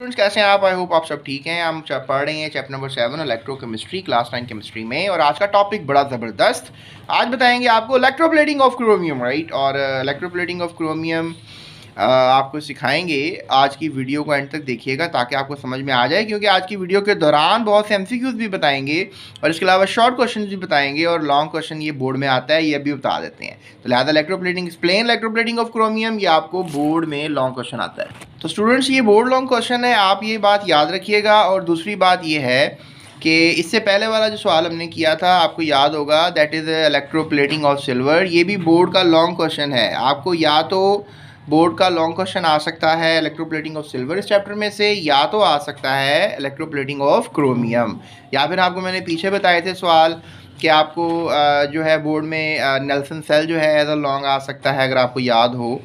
Students कैसे हैं आप? आई होप आप सब ठीक हैं। हम पढ़ रहे हैं chapter number 7 electrochemistry, class 9 chemistry में। और आज का टॉपिक बड़ा ज़बरदस्त। आज बताएंगे आपको इलेक्ट्रोप्लेटिंग ऑफ क्रोमियम, राइट। और इलेक्ट्रोप्लेटिंग ऑफ क्रोमियम आपको सिखाएंगे। आज की वीडियो को एंड तक देखिएगा ताकि आपको समझ में आ जाए, क्योंकि आज की वीडियो के दौरान बहुत से एमसीक्यूज भी बताएंगे और इसके अलावा शॉर्ट क्वेश्चन भी बताएंगे और लॉन्ग क्वेश्चन ये बोर्ड में आता है, ये भी बता देते हैं। तो लिहाजा electroplating explain electroplating of chromium, ये आपको बोर्ड में लॉन्ग क्वेश्चन आता है। तो स्टूडेंट्स ये बोर्ड लॉन्ग क्वेश्चन है, आप ये बात याद रखिएगा। और दूसरी बात ये है कि इससे पहले वाला जो सवाल हमने किया था आपको याद होगा, that is electroplating of silver. ये भी बोर्ड का लॉन्ग क्वेश्चन है। आपको या तो बोर्ड का लॉन्ग क्वेश्चन आ सकता है इलेक्ट्रोप्लेटिंग ऑफ सिल्वर इस चैप्टर में से, या तो आ सकता है इलेक्ट्रोप्लेटिंग ऑफ क्रोमियम, या फिर आपको मैंने पीछे बताए थे सवाल कि आपको जो है बोर्ड में नेल्सन सेल जो है एज अ लॉन्ग आ सकता है, अगर आपको याद हो।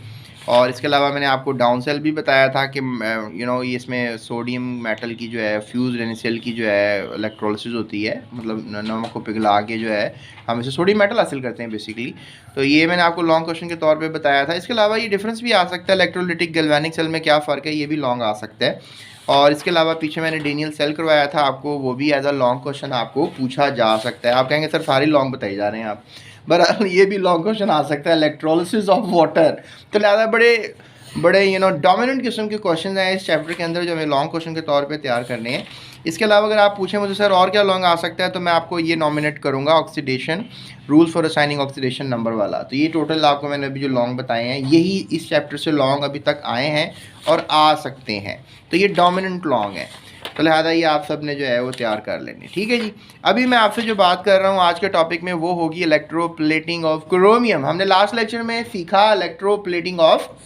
और इसके अलावा मैंने आपको डाउन सेल भी बताया था कि ये इसमें सोडियम मेटल की जो है फ्यूज एनएसीएल की जो है इलेक्ट्रोलिसिस होती है, मतलब नमक को पिघला के जो है हम इसे सोडियम मेटल हासिल करते हैं बेसिकली। तो ये मैंने आपको लॉन्ग क्वेश्चन के तौर पे बताया था। इसके अलावा ये डिफरेंस भी आ सकता है, इलेक्ट्रोलिटिक गैल्वेनिक सेल में क्या फ़र्क है, ये भी लॉन्ग आ सकता है। और इसके अलावा पीछे मैंने डेनियल सेल करवाया था आपको, वो भी एज अ लॉन्ग क्वेश्चन आपको पूछा जा सकता है। आप कहेंगे सर सारी लॉन्ग बताई जा रहे हैं आप, बहरहाल ये भी लॉन्ग क्वेश्चन आ सकता है, इलेक्ट्रोलिसिस ऑफ वाटर। तो लिहाजा बड़े बड़े डोमिनेंट किस्म के क्वेश्चन हैं इस चैप्टर के अंदर जो हमें लॉन्ग क्वेश्चन के तौर पे तैयार करने हैं। इसके अलावा अगर आप पूछें मुझे सर और क्या लॉन्ग आ सकता है, तो मैं आपको ये नॉमिनेट करूँगा, oxidation rules for assigning oxidation number वाला। तो ये टोटल आपको मैंने अभी जो लॉन्ग बताए हैं यही इस चैप्टर से लॉन्ग अभी तक आए हैं और आ सकते हैं। तो ये डोमिनेंट लॉन्ग है, तो लिहाजा ये आप सब ने जो है वो तैयार कर लेने, ठीक है जी। अभी मैं आपसे जो बात कर रहा हूँ आज के टॉपिक में वो होगी इलेक्ट्रोप्लेटिंग ऑफ क्रोमियम। हमने लास्ट लेक्चर में सीखा इलेक्ट्रोप्लेटिंग ऑफ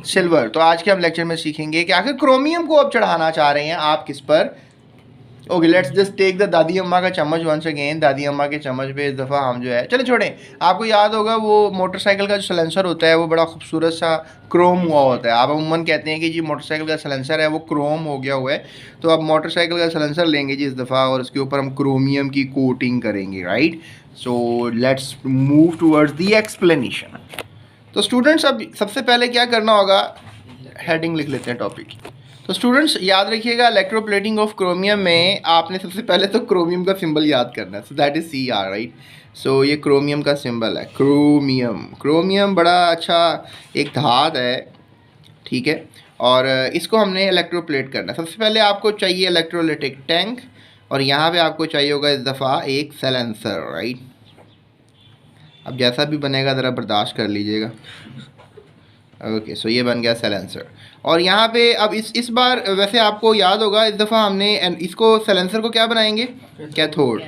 सिल्वर, तो आज के हम लेक्चर में सीखेंगे कि आखिर क्रोमियम को अब चढ़ाना चाह रहे हैं आप किस पर। Okay, let's just take the दादी अम्मा का चम्मच वंस अगेन। दादी अम्मा के चम्मच पे इस दफ़ा हम जो है, चले छोड़ें। आपको याद होगा वो मोटरसाइकिल का जो सलेंसर होता है वो बड़ा खूबसूरत सा क्रोम हुआ होता है। आप अमूमन कहते हैं कि जी मोटरसाइकिल का सलेंसर है वो क्रोम हो गया हुआ है। तो अब मोटरसाइकिल का सलेंसर लेंगे जी इस दफ़ा और उसके ऊपर हम क्रोमियम की कोटिंग करेंगे, right. So let's move towards the explanation. तो स्टूडेंट्स अब सबसे पहले क्या करना होगा, हेडिंग लिख लेते हैं टॉपिक। तो स्टूडेंट्स याद रखिएगा इलेक्ट्रोप्लेटिंग ऑफ क्रोमियम में आपने सबसे पहले तो क्रोमियम का सिंबल याद करना है, so that is CR, right. So ये क्रोमियम का सिंबल है, क्रोमियम। क्रोमियम बड़ा अच्छा एक धातु है, ठीक है। और इसको हमने इलेक्ट्रोप्लेट करना है। सबसे पहले आपको चाहिए इलेक्ट्रोलिटिक टैंक, और यहाँ पे आपको चाहिए होगा इस दफ़ा एक सैलेंसर, राइट। अब जैसा भी बनेगा ज़रा बर्दाश्त कर लीजिएगा। ओके, सो ये बन गया सैलेंसर। और यहाँ पे अब इस बार वैसे आपको याद होगा इस दफ़ा हमने इसको सैलेंसर को क्या बनाएंगे, कैथोड।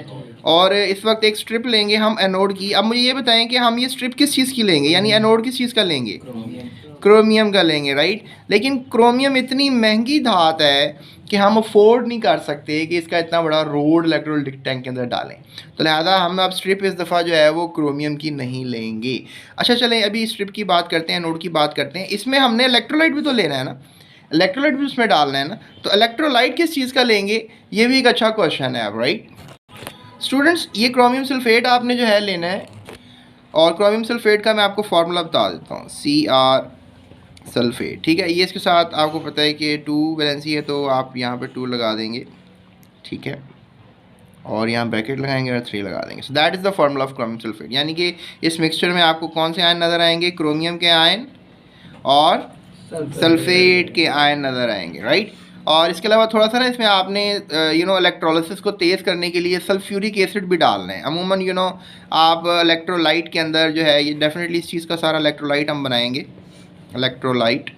और इस वक्त एक स्ट्रिप लेंगे हम एनोड की। अब मुझे ये बताएं कि हम ये स्ट्रिप किस चीज़ की लेंगे, यानी एनोड किस चीज़ का लेंगे, क्रोमियम का लेंगे, राइट। लेकिन क्रोमियम इतनी महंगी धात है कि हम अफोर्ड नहीं कर सकते कि इसका इतना बड़ा रोड इलेक्ट्रोलिटिक टैंक के अंदर डालें। तो लिहाजा हम अब स्ट्रिप इस दफ़ा जो है वो क्रोमियम की नहीं लेंगे। अच्छा चलें अभी स्ट्रिप की बात करते हैं, नोड की बात करते हैं। इसमें हमने इलेक्ट्रोलाइट भी तो लेना है ना, इलेक्ट्रोलाइट भी उसमें डालना है ना। तो इलेक्ट्रोलाइट किस चीज़ का लेंगे, ये भी एक अच्छा क्वेश्चन है अब, राइट। स्टूडेंट्स ये क्रोमियम सल्फेट आपने जो है लेना है, और क्रोमियम सल्फेट का मैं आपको फार्मूला बता देता हूँ, CR सल्फेट, ठीक है। ये इसके साथ आपको पता है कि 2 वैलेंसी है, तो आप यहाँ पे 2 लगा देंगे, ठीक है। और यहाँ ब्रैकेट लगाएंगे और 3 लगा देंगे। सो that is the formula of chromium sulphate. यानी कि इस मिक्सचर में आपको कौन से आयन नज़र आएंगे, क्रोमियम के आयन और सल्फेट के आयन नज़र आएंगे, राइट। और इसके अलावा थोड़ा सा ना इसमें आपने इलेक्ट्रोलिसिस को तेज़ करने के लिए सल्फ्यूरिक एसिड भी डालना है। अमूमन आप इलेक्ट्रोलाइट के अंदर जो है ये डेफिनेटली इस चीज़ का सारा इलेक्ट्रोलाइट हम बनाएंगे, इलेक्ट्रोलाइट।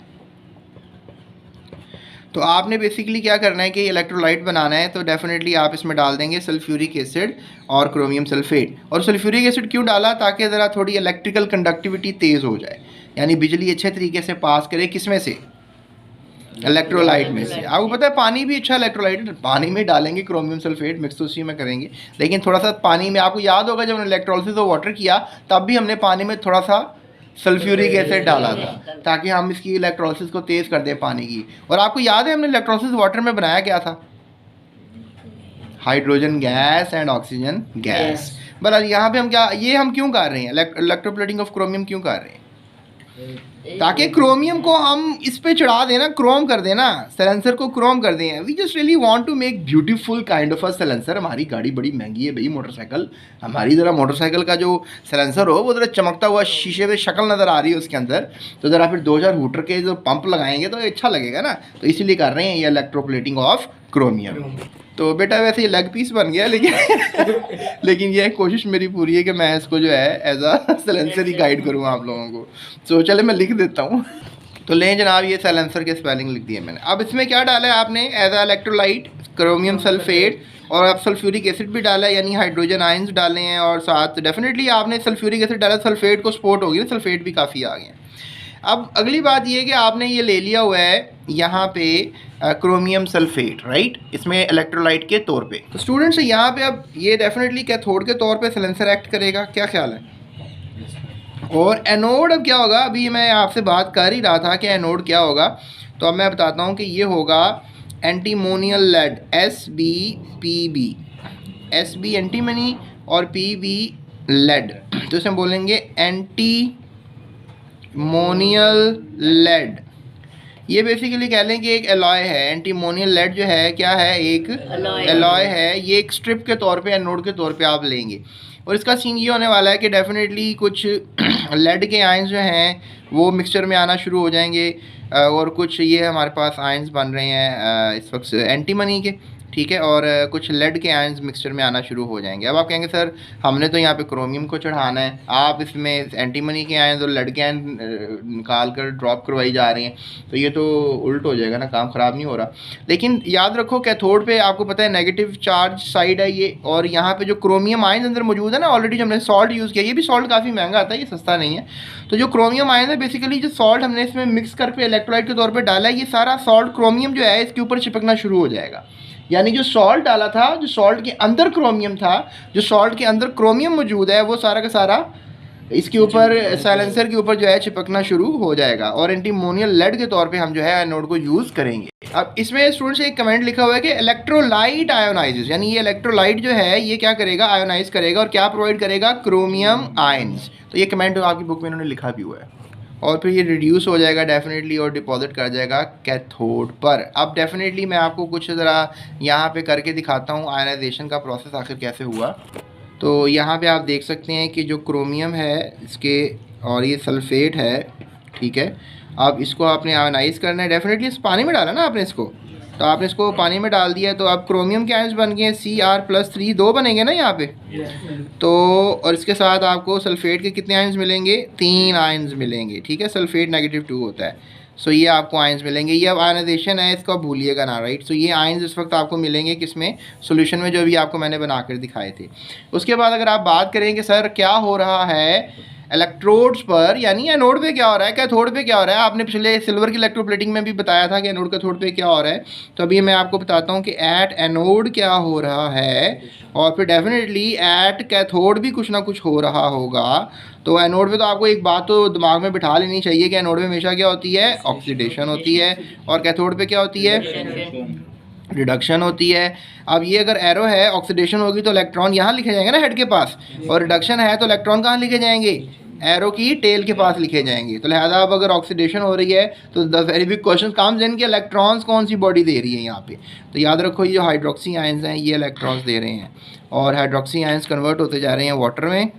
तो आपने बेसिकली क्या करना है कि इलेक्ट्रोलाइट बनाना है, तो डेफिनेटली आप इसमें डाल देंगे सल्फ्यूरिक एसिड और क्रोमियम सल्फेट। और सल्फ्यूरिक एसिड क्यों डाला, ताकि ज़रा थोड़ी इलेक्ट्रिकल कंडक्टिविटी तेज़ हो जाए, यानी बिजली अच्छे तरीके से पास करे, किसमें से, इलेक्ट्रोलाइट में से। आपको पता है पानी भी अच्छा इलेक्ट्रोलाइट है, पानी में डालेंगे क्रोमियम सल्फेट, मिक्स तो उसी में करेंगे। लेकिन थोड़ा सा पानी में, आपको याद होगा जब हमने इलेक्ट्रोलिसिस ऑफ वाटर किया तब भी हमने पानी में थोड़ा सा सल्फ्यूरिक एसिड डाला था, ताकि हम इसकी इलेक्ट्रोलिसिस को तेज़ कर दें पानी की। और आपको याद है हमने इलेक्ट्रोलिसिस वाटर में बनाया क्या था, hydrogen gas and oxygen gas. बस यहाँ पे हम क्या, ये हम क्यों कर रहे हैं, इलेक्ट्रोप्लेटिंग ऑफ क्रोमियम क्यों कर रहे हैं, ताकि क्रोमियम को हम इस पे चढ़ा देना, क्रोम कर देना, साइलेंसर को क्रोम कर दें। We just really want to make beautiful kind of a silencer. हमारी गाड़ी बड़ी महंगी है भाई, मोटरसाइकिल, हमारी ज़रा मोटरसाइकिल का जो साइलेंसर हो वो ज़रा चमकता हुआ शीशे पे शक्ल नज़र आ रही है उसके अंदर, तो ज़रा फिर 2000 हूटर के जो पंप लगाएंगे तो अच्छा लगेगा ना, तो इसीलिए कर रहे हैं ये इलेक्ट्रोप्लेटिंग ऑफ क्रोमियम। तो बेटा वैसे ये लेग पीस बन गया, लेकिन लेकिन ये कोशिश मेरी पूरी है कि मैं इसको जो है एज अ साइलेंसर ही गाइड करूँ आप लोगों को। तो चले मैं लिख देता हूँ। तो लें जनाब, ये साइलेंसर के स्पेलिंग लिख दिए मैंने। अब इसमें क्या डाला है आपने, as a electrolyte chromium sulphate, और आप सल्फ्यूरिक एसिड भी डाला है, यानी हाइड्रोजन आयंस डाले हैं, और साथ डेफिनेटली आपने सल्फ्यूरिक एसिड डाला, सल्फेट को सपोर्ट होगी, सल्फेट भी काफ़ी आ गए। अब अगली बात ये है कि आपने ये ले लिया हुआ है यहाँ पे क्रोमियम सल्फेट, राइट, इसमें इलेक्ट्रोलाइट के तौर पे। तो स्टूडेंट्स यहाँ पे अब ये डेफिनेटली कैथोड के तौर पे साइलेंसर एक्ट करेगा, क्या ख्याल है? और एनोड अब क्या होगा, अभी मैं आपसे बात कर ही रहा था कि एनोड क्या होगा, तो अब मैं बताता हूँ कि ये होगा antimonial lead, SbPb, Sb antimony और Pb लेड, तो इसे बोलेंगे एंटीमोनियल लेड। ये बेसिकली कह लें कि एक एलॉय है। एंटीमोनियल लेड जो है क्या है, एक एलॉय है। ये एक स्ट्रिप के तौर पे, एनोड के तौर पे आप लेंगे, और इसका सीन ये होने वाला है कि डेफिनेटली कुछ लेड के आयंस जो हैं वो मिक्सचर में आना शुरू हो जाएंगे, और कुछ ये हमारे पास आयंस बन रहे हैं इस वक्त एंटीमनी के, ठीक है, और कुछ लेड के आयंस मिक्सचर में आना शुरू हो जाएंगे। अब आप कहेंगे सर हमने तो यहाँ पे क्रोमियम को चढ़ाना है, आप इसमें एंटीमनी के आयंस और लेड के आयंस निकाल कर ड्रॉप करवाई जा रही हैं, तो ये तो उल्ट हो जाएगा ना, काम ख़राब नहीं हो रहा। लेकिन याद रखो कैथोड पे आपको पता है नेगेटिव चार्ज साइड है ये, और यहाँ पे जो क्रोमियम आयंस अंदर मौजूद है ना, ऑलरेडी जो हमने सॉल्ट यूज़ किया, ये भी सॉल्ट काफ़ी महंगा आता है, ये सस्ता नहीं है। तो जो क्रोमियम आयन है बेसिकली जो सॉल्ट हमने इसमें मिक्स करके इलेक्ट्रोलाइट के तौर पर डाला है, ये सारा सॉल्ट क्रोमियम जो है इसके ऊपर चिपकना शुरू हो जाएगा। यानी जो सॉल्ट डाला था, जो सॉल्ट के अंदर क्रोमियम था, जो सॉल्ट के अंदर क्रोमियम मौजूद है, वो सारा का सारा इसके ऊपर साइलेंसर के ऊपर जो है चिपकना शुरू हो जाएगा, और एंटीमोनियल लेड के तौर पे हम जो है एनोड को यूज़ करेंगे। अब इसमें स्टूडेंट्स एक कमेंट लिखा हुआ है कि इलेक्ट्रोलाइट आयोनाइजेस, यानी ये इलेक्ट्रोलाइट जो है ये क्या करेगा, आयोनाइज करेगा, और क्या प्रोवाइड करेगा, क्रोमियम आयंस। तो ये कमेंट आपकी बुक में इन्होंने लिखा भी हुआ है। और फिर ये रिड्यूस हो जाएगा डेफिनेटली और डिपॉजिट कर जाएगा कैथोड पर। अब डेफिनेटली मैं आपको कुछ ज़रा यहाँ पे करके दिखाता हूँ आयनाइजेशन का प्रोसेस आखिर कैसे हुआ। तो यहाँ पे आप देख सकते हैं कि जो क्रोमियम है इसके, और ये सल्फेट है, ठीक है, अब इसको आपने आयनाइज करना है। डेफिनेटली इस पानी में डाला ना आपने इसको, तो आपने इसको पानी में डाल दिया, तो अब क्रोमियम के आयंस बन गए Cr+3, 2 बनेंगे ना यहाँ पे। तो और इसके साथ आपको सल्फेट के कितने आयंस मिलेंगे, 3 आयंस मिलेंगे, ठीक है, सल्फेट -2 होता है। सो ये आपको आयंस मिलेंगे। ये अब आयनाइजेशन है, इसको भूलिएगा ना, राइट। सो ये आयंस इस वक्त आपको मिलेंगे किसमें, सॉल्यूशन में, जो अभी आपको मैंने बनाकर दिखाए थे। उसके बाद अगर आप बात करें कि सर क्या हो रहा है इलेक्ट्रोड्स पर, यानी एनोड पे क्या हो रहा है, कैथोड पे क्या हो रहा है, आपने पिछले सिल्वर की इलेक्ट्रोप्लेटिंग में भी बताया था कि एनोड कैथोड पे क्या हो रहा है। तो अभी मैं आपको बताता हूँ कि एट एनोड क्या हो रहा है, और फिर डेफिनेटली एट कैथोड भी कुछ ना कुछ हो रहा होगा। तो एनोड पे तो आपको एक बात तो दिमाग में बिठा लेनी चाहिए कि एनोड में हमेशा क्या होती है, ऑक्सीडेशन होती है, और कैथोड पे क्या होती है, रिडक्शन होती है। अब ये अगर एरो है, ऑक्सीडेशन होगी तो इलेक्ट्रॉन यहाँ लिखे जाएंगे ना हेड के पास, और रिडक्शन है तो इलेक्ट्रॉन कहाँ लिखे जाएंगे, एरो की टेल के पास लिखे जाएंगे। तो लिहाजा अब अगर ऑक्सीडेशन हो रही है तो the very big question comes in कि इलेक्ट्रॉन्स कौन सी बॉडी दे रही है यहाँ पे। तो याद रखो ये जो हाइड्रोक्सी आयंस हैं ये इलेक्ट्रॉन्स दे रहे हैं, और हाइड्रोक्सी आयंस कन्वर्ट होते जा रहे हैं वाटर में,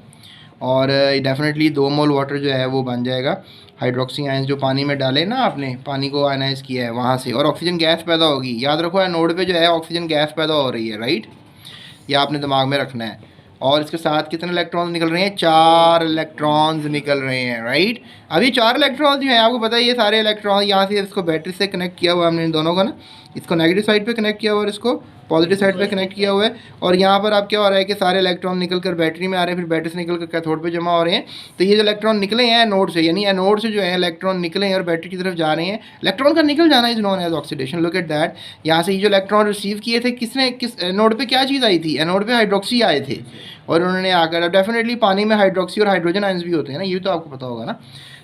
और डेफिनेटली 2 मोल वाटर जो है वो बन जाएगा। हाइड्रोक्सी आयंस जो पानी में डाले ना आपने, पानी को आयनाइज किया है वहाँ से, और ऑक्सीजन गैस पैदा होगी। याद रखो एनोड पे जो है ऑक्सीजन गैस पैदा हो रही है, राइट, ये आपने दिमाग में रखना है। और इसके साथ कितने इलेक्ट्रॉन्स निकल रहे हैं, 4 इलेक्ट्रॉन्स निकल रहे हैं, राइट। अभी 4 इलेक्ट्रॉन्स जो है आपको पता है ये सारे इलेक्ट्रॉन यहाँ से इसको बैटरी से कनेक्ट किया हुआ है हमने इन दोनों को ना, इसको नेगेटिव साइड पे कनेक्ट किया हुआ है और इसको पॉजिटिव साइड पे कनेक्ट किया हुआ है। और यहाँ पर अब क्या हो रहा है कि सारे इलेक्ट्रॉन निकल कर बैटरी में आ रहे हैं, फिर बैटरी से निकल कर कैथोड पे जमा हो रहे हैं। तो ये जो इलेक्ट्रॉन निकले हैं एनोड से, यानी एनोड से जो है इलेक्ट्रॉन निकले हैं और बैटरी की तरफ जा रहे हैं। इलेक्ट्रॉन का निकल जाना is known as oxidation. Look at that, यहाँ से ये जो इलेक्ट्रॉन रिसीव किए थे किसने, किस एनोड पे क्या चीज़ आई थी, एनोड पे हाइड्रोक्सी आए थे, और उन्होंने आकर, डेफिनेटली पानी में हाइड्रोक्सी और हाइड्रोजन आयंस भी होते हैं ना, ये तो आपको पता होगा ना।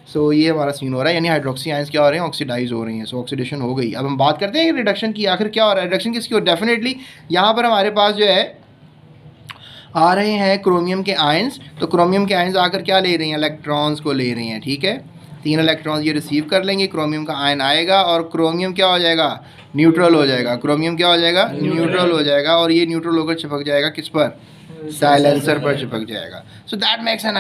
सो ये हमारा सीन हो रहा है, यानी हाइड्रोक्सी आयंस क्या हो रहे हैं, ऑक्सीडाइज हो रही हैं। सो ऑक्सीडेशन हो गई। अब हम बात करते हैं रिडक्शन की, आखिर क्या हो रहा है, रिडक्शन किसकी हो। डेफिनेटली यहाँ पर हमारे पास जो है आ रहे हैं क्रोमियम के आयंस। तो क्रोमियम के आयंस आकर क्या ले रहे हैं, इलेक्ट्रॉन्स को ले रहे हैं, ठीक है। 3 इलेक्ट्रॉन ये रिसीव कर लेंगे, क्रोमियम का आयन आएगा और क्रोमियम क्या हो जाएगा, न्यूट्रल हो जाएगा। क्रोमियम क्या हो जाएगा, न्यूट्रल हो जाएगा और ये न्यूट्रल होकर चिपक जाएगा किस पर, साइलेंसर पर चिपक जाएगा। So that makes an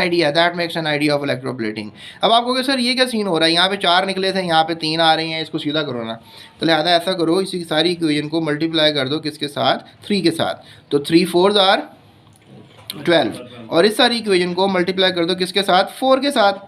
idea of electroplating. अब आप कहोगे सर ये क्या सीन हो रहा है, यहाँ पे 4 निकले थे, यहाँ पे 3 आ रही हैं, इसको सीधा करो ना। तो लिहाजा ऐसा करो, इसी सारी इक्वेशन को मल्टीप्लाई कर दो किसके साथ, 3 के साथ। तो 3 4 आर 12 और इस सारी इक्वेशन को मल्टीप्लाई कर दो किसके साथ, 4 के साथ।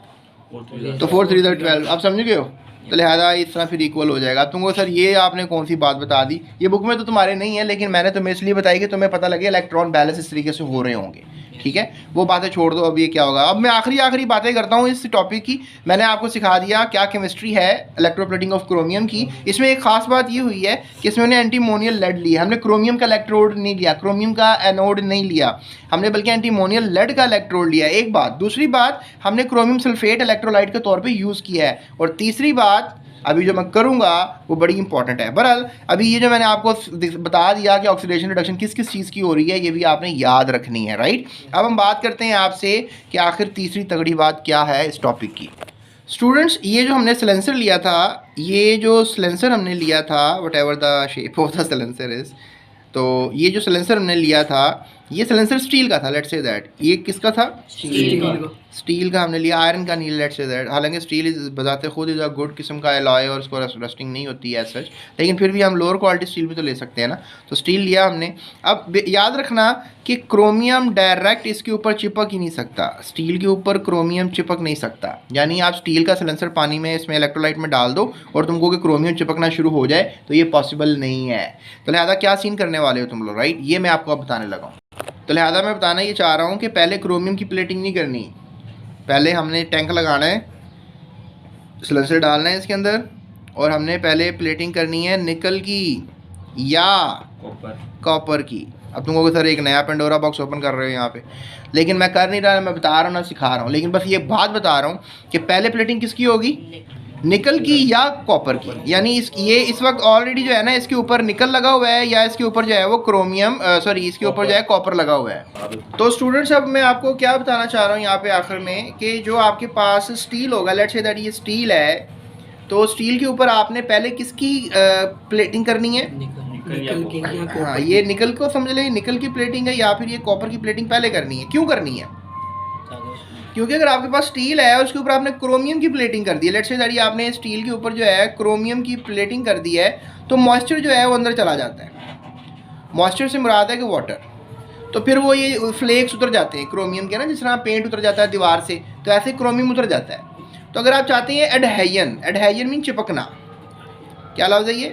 तो 4 3 12। आप समझ गए हो। तो लिहाजा इस तरह फिर इक्वल हो जाएगा। तुमको सर ये आपने कौन सी बात बता दी, ये बुक में तो तुम्हारे नहीं है, लेकिन मैंने तुम्हें इसलिए बताई कि तुम्हें पता लगे इलेक्ट्रॉन बैलेंस इस तरीके से हो रहे होंगे। ठीक है, वो बातें छोड़ दो। अब ये क्या होगा, अब मैं आखिरी बातें करता हूँ इस टॉपिक की। मैंने आपको सिखा दिया क्या केमिस्ट्री है इलेक्ट्रोप्लेटिंग ऑफ क्रोमियम की। इसमें एक खास बात ये हुई है कि इसमें उन्हें एंटीमोनियल लेड लिया, हमने क्रोमियम का इलेक्ट्रोड नहीं लिया, क्रोमियम का एनोड नहीं लिया हमने, बल्कि एंटीमोनियल लेड का इलेक्ट्रोड लिया। एक बात। दूसरी बात, हमने क्रोमियम सल्फेट इलेक्ट्रोलाइट के तौर पर यूज़ किया है। और तीसरी बात अभी जो मैं करूंगा वो बड़ी इंपॉर्टेंट है। बहरहाल अभी ये जो मैंने आपको बता दिया कि ऑक्सीडेशन रिडक्शन किस किस चीज़ की हो रही है, ये भी आपने याद रखनी है, राइट। अब हम बात करते हैं आपसे कि आखिर तीसरी तगड़ी बात क्या है इस टॉपिक की। स्टूडेंट्स, ये जो हमने सिलेंसर लिया था, ये जो सिलेंसर हमने लिया था, what ever the shape of the silencer is, तो ये जो सिलेंसर हमने लिया था, ये सिलेंसर स्टील का था, लेट्स से दैट। ये किसका था, स्टील का हमने लिया, आयरन का नहीं, लेट्स से दैट। हालांकि स्टील इज बजाते खुद इज़ अ गुड किस्म का एलॉय और उसको रस्टिंग नहीं होती है एज सच, लेकिन फिर भी हम लोअर क्वालिटी स्टील भी तो ले सकते हैं ना। तो स्टील लिया हमने। अब याद रखना कि क्रोमियम डायरेक्ट इसके ऊपर चिपक ही नहीं सकता, स्टील के ऊपर क्रोमियम चिपक नहीं सकता। यानी आप स्टील का सिलेंसर पानी में इसमें इलेक्ट्रोलाइट में डाल दो और तुमको कि क्रोमियम चिपकना शुरू हो जाए, तो ये पॉसिबल नहीं है। तो लिहाजा क्या सीन करने वाले हो तुम लोग, राइट, ये मैं आपको अब बताने लगा हूँ। तो लिहाजा मैं बताना ये चाह रहा हूँ कि पहले क्रोमियम की प्लेटिंग नहीं करनी, पहले हमने टैंक लगाना है, सिलेंसर डालना है इसके अंदर, और हमने पहले प्लेटिंग करनी है निकल की या कॉपर की। अब तुम कहोगे सर एक नया पेंडोरा बॉक्स ओपन कर रहे हो यहाँ पे, लेकिन मैं कर नहीं रहा, मैं बता रहा हूँ ना, सिखा रहा हूँ। लेकिन बस ये बात बता रहा हूँ कि पहले प्लेटिंग किसकी होगी, निकल की या कॉपर की। यानी ये इस वक्त ऑलरेडी जो है ना, इसके ऊपर निकल लगा हुआ है या इसके ऊपर जो है वो क्रोमियम इसके ऊपर जो है कॉपर लगा हुआ है। तो स्टूडेंट्स, अब मैं आपको क्या बताना चाह रहा हूँ यहाँ पे आखिर में, कि जो आपके पास स्टील होगा, लेट्स से दैट ये स्टील है, तो स्टील के ऊपर आपने पहले किसकी प्लेटिंग करनी है, निकल की। हाँ, ये निकल को समझ ले, निकल की प्लेटिंग है या फिर ये कॉपर की प्लेटिंग पहले करनी है। क्यों करनी है, क्योंकि अगर आपके पास स्टील है और उसके ऊपर आपने क्रोमियम की प्लेटिंग कर दी है, लेट्स से दैट आपने स्टील के ऊपर जो है क्रोमियम की प्लेटिंग कर दी है, तो मॉइस्चर जो है वो अंदर चला जाता है। मॉइस्चर से मुराद है कि वाटर। तो फिर वो ये फ्लेक्स उतर जाते हैं क्रोमियम के ना, जिस तरह पेंट उतर जाता है दीवार से, तो ऐसे क्रोमियम उतर जाता है। तो अगर आप चाहते हैं एडहेजन, एडहेजन मीन चिपकना, क्या लफ्ज़ है ये,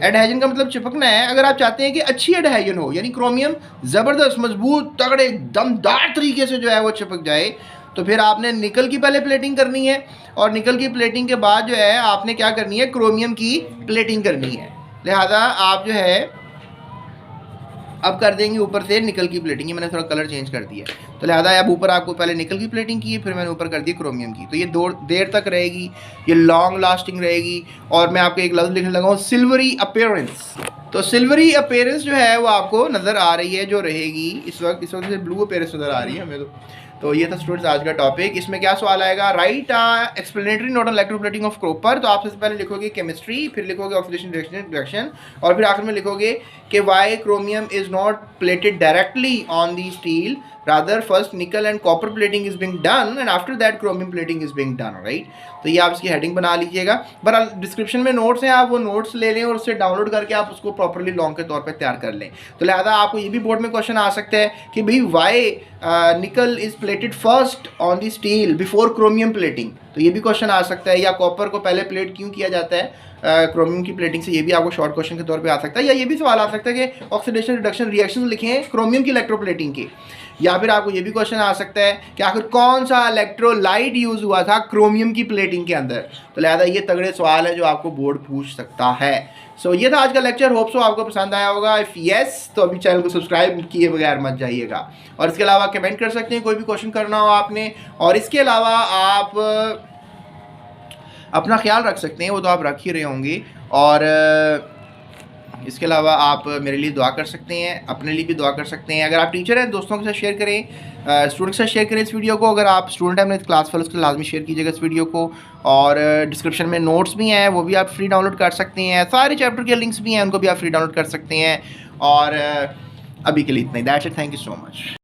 एडहेजन का मतलब चिपकना है। अगर आप चाहते हैं कि अच्छी एडहेजन हो, यानी क्रोमियम ज़बरदस्त मजबूत तगड़े दमदार तरीके से जो है वो चिपक जाए, तो फिर आपने निकल की पहले प्लेटिंग करनी है, और निकल की प्लेटिंग के बाद जो है आपने क्या करनी है, क्रोमियम की प्लेटिंग करनी है। लिहाजा आप जो है अब कर देंगे ऊपर से निकल की प्लेटिंग। ये मैंने थोड़ा कलर चेंज कर दिया, तो लिहाजा अब ऊपर आपको पहले निकल की प्लेटिंग की है, फिर मैंने ऊपर कर दी क्रोमियम की। तो ये देर तक रहेगी, ये लॉन्ग लास्टिंग रहेगी। और मैं आपको एक लफ्ज़ लिखने लगा हूँ, सिल्वरी अपीयरेंस। तो सिल्वरी अपीयरेंस जो है वो आपको नज़र आ रही है, जो रहेगी इस वक्त से ब्लू अपीयरेंस नज़र आ रही है हमें। तो ये था स्टूडेंट्स आज का टॉपिक। इसमें क्या सवाल आएगा, right explanatory note on electroplating of copper. तो आप सबसे पहले लिखोगे केमिस्ट्री, फिर लिखोगे ऑक्सीडेशन रिएक्शन, और फिर आखिर में लिखोगे कि why chromium is not plated directly on the steel, rather first nickel and copper plating is being done and after that chromium plating is being done, right। तो ये आप इसकी हेडिंग बना लीजिएगा। बहरहाल डिस्क्रिप्शन में नोट्स हैं, आप वो नोट्स ले लें और उससे डाउनलोड करके आप उसको प्रॉपरली लॉन्ग के तौर पे तैयार कर लें। तो लिहाजा आपको ये भी बोर्ड में क्वेश्चन आ सकता है कि भाई वाई निकल is plated first on the steel before chromium plating, तो ये भी क्वेश्चन आ सकता है। या कॉपर को पहले प्लेट क्यों किया जाता है क्रोमियम की प्लेटिंग से, ये भी आपको शॉर्ट क्वेश्चन के तौर पे आ सकता है। या ये भी सवाल आ सकता है कि ऑक्सीडेशन रिडक्शन रिएक्शन लिखें क्रोमियम की इलेक्ट्रोप्लेटिंग के। या फिर आपको ये भी क्वेश्चन आ सकता है कि आखिर कौन सा इलेक्ट्रोलाइट यूज़ हुआ था क्रोमियम की प्लेटिंग के अंदर। तो लिहाजा ये तगड़े सवाल है जो आपको बोर्ड पूछ सकता है। सो ये था आज का लेक्चर, होप सो आपको पसंद आया होगा। इफ़ यस तो अभी चैनल को सब्सक्राइब किए बगैर मत जाइएगा, और इसके अलावा कमेंट कर सकते हैं कोई भी क्वेश्चन करना हो आपने, और इसके अलावा आप अपना ख्याल रख सकते हैं, वो तो आप रख ही रहे होंगे। और इसके अलावा आप मेरे लिए दुआ कर सकते हैं, अपने लिए भी दुआ कर सकते हैं। अगर आप टीचर हैं, दोस्तों के साथ शेयर करें, स्टूडेंट के साथ शेयर करें इस वीडियो को। अगर आप स्टूडेंट हैं मेरे क्लास फेलोज़ के लाजमी शेयर कीजिएगा इस वीडियो को। और डिस्क्रिप्शन में नोट्स भी हैं, वो भी आप फ्री डाउनलोड कर सकते हैं। सारे चैप्टर के लिंक्स भी हैं, उनको भी आप फ्री डाउनलोड कर सकते हैं। और अभी के लिए इतना ही। That's it, thank you so much.